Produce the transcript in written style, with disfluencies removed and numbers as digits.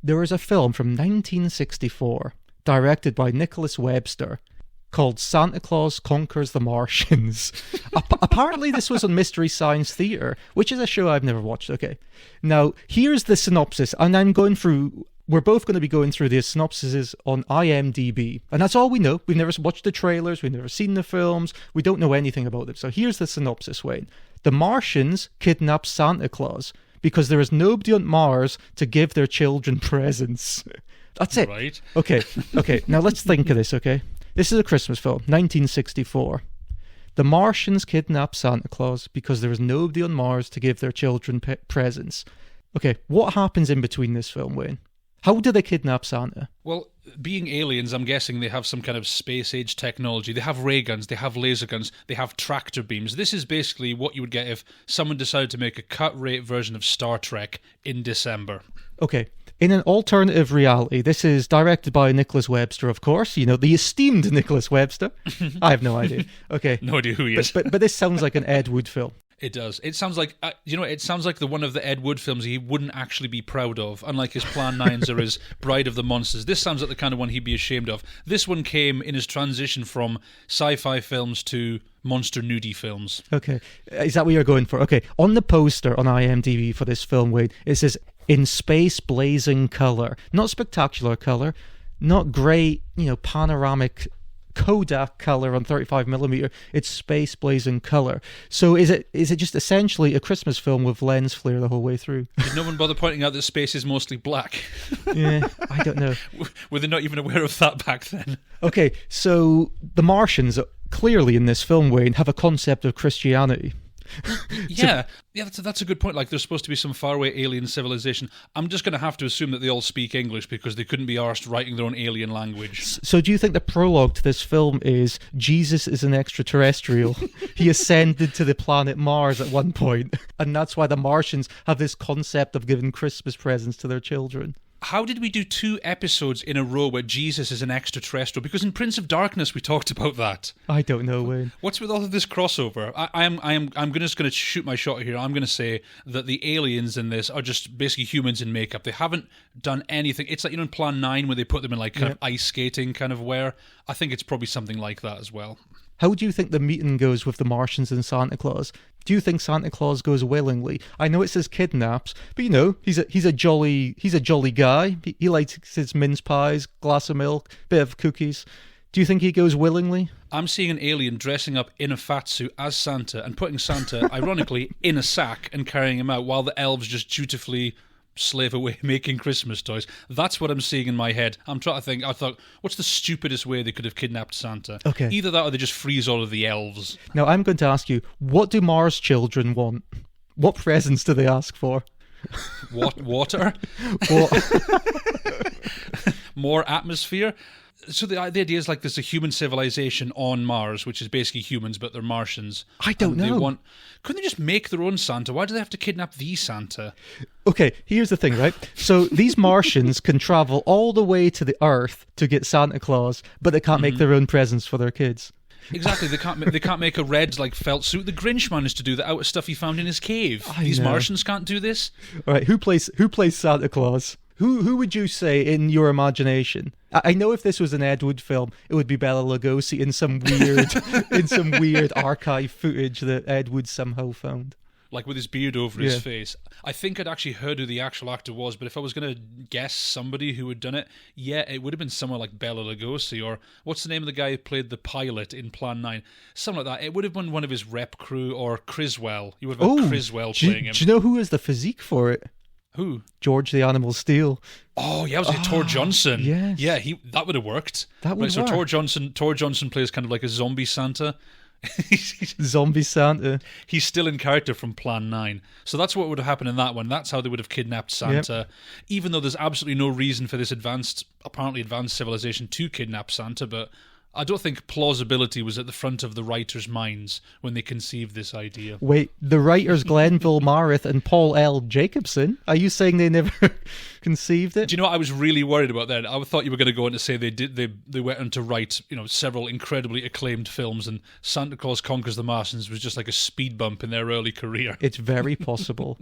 There is a film from 1964, directed by Nicholas Webster, called Santa Claus Conquers the Martians. Apparently this was on Mystery Science Theater, which is a show I've never watched. Okay, now here's the synopsis, and we're both going to be going through the synopsises on IMDb, and that's all we know. We've never watched the trailers, we've never seen the films, we don't know anything about them. So here's the synopsis, Wayne. The Martians kidnap Santa Claus because there is nobody on Mars to give their children presents. That's it. Right. Okay, now let's think of this, okay? This is a Christmas film, 1964. The Martians kidnap Santa Claus because there is nobody on Mars to give their children presents. Okay, what happens in between this film, Wayne? How do they kidnap Santa? Well, being aliens, I'm guessing they have some kind of space-age technology. They have ray guns, they have laser guns, they have tractor beams. This is basically what you would get if someone decided to make a cut-rate version of Star Trek in December. Okay, in an alternative reality, this is directed by Nicholas Webster, of course. You know, the esteemed Nicholas Webster. I have no idea. Okay. No idea who he is. But this sounds like an Ed Wood film. It does. It sounds like, it sounds like the one of the Ed Wood films he wouldn't actually be proud of, unlike his Plan 9s or his Bride of the Monsters. This sounds like the kind of one he'd be ashamed of. This one came in his transition from sci-fi films to monster nudie films. Okay. Is that what you're going for? Okay. On the poster on IMDb for this film, Wade, it says, in space blazing colour. Not spectacular colour, not great, panoramic Kodak color on 35mm. It's space blazing color. So is it just essentially a Christmas film with lens flare the whole way through? Did no one bother pointing out that space is mostly black? Yeah, I don't know. Were they not even aware of that back then? Okay, so the Martians clearly in this film, Wayne, have a concept of Christianity. Yeah, that's a good point. Like, there's supposed to be some faraway alien civilization. I'm just going to have to assume that they all speak English because they couldn't be arsed writing their own alien language. So do you think the prologue to this film is Jesus is an extraterrestrial? He ascended to the planet Mars at one point, and that's why the Martians have this concept of giving Christmas presents to their children? How did we do 2 episodes in a row where Jesus is an extraterrestrial? Because in Prince of Darkness we talked about that. I don't know, Wayne. What's with all of this crossover? I'm just going to shoot my shot here. I'm going to say that the aliens in this are just basically humans in makeup. They haven't done anything. It's like, in Plan 9 where they put them in like kind of ice skating kind of wear. I think it's probably something like that as well. How do you think the meeting goes with the Martians and Santa Claus? Do you think Santa Claus goes willingly? I know it says kidnaps, but he's a jolly guy. He likes his mince pies, glass of milk, bit of cookies. Do you think he goes willingly? I'm seeing an alien dressing up in a fat suit as Santa and putting Santa, ironically, in a sack and carrying him out while the elves just dutifully slave away making Christmas toys. That's what I'm seeing in my head. I'm trying to think. I thought, what's the stupidest way they could have kidnapped Santa? Okay. Either that or they just freeze all of the elves. Now I'm going to ask you, what do Mars children want? What presents do they ask for? What? Water? More atmosphere? So the idea is like there's a human civilization on Mars, which is basically humans, but they're Martians. I don't know. Couldn't they just make their own Santa? Why do they have to kidnap the Santa? Okay, here's the thing, right? So these Martians can travel all the way to the Earth to get Santa Claus, but they can't make their own presents for their kids. Exactly, they can't make a red like felt suit. The Grinch managed to do that out of stuff he found in his cave. These Martians can't do this. All right, who plays Santa Claus? Who would you say in your imagination? I know if this was an Ed Wood film, it would be Bela Lugosi in some weird archive footage that Ed Wood somehow found. Like with his beard over his face. I think I'd actually heard who the actual actor was, but if I was going to guess somebody who had done it, it would have been someone like Bela Lugosi, or what's the name of the guy who played the pilot in Plan 9? Something like that. It would have been one of his rep crew, or Criswell. You would have had Criswell playing him. Do you know who has the physique for it? Who? George the Animal Steel. Oh, yeah, was it Tor Johnson? Yes. Yeah, that would have worked. That would work. So Tor Johnson plays kind of like a zombie Santa. Zombie Santa. He's still in character from Plan 9. So that's what would have happened in that one. That's how they would have kidnapped Santa. Even though there's absolutely no reason for this apparently advanced civilization to kidnap Santa, but I don't think plausibility was at the front of the writers' minds when they conceived this idea. Wait, the writers Glenville Marith and Paul L. Jacobson? Are you saying they never conceived it? Do you know what I was really worried about then? I thought you were going to go on to say they went on to write, several incredibly acclaimed films, and Santa Claus Conquers the Martians was just like a speed bump in their early career. It's very possible.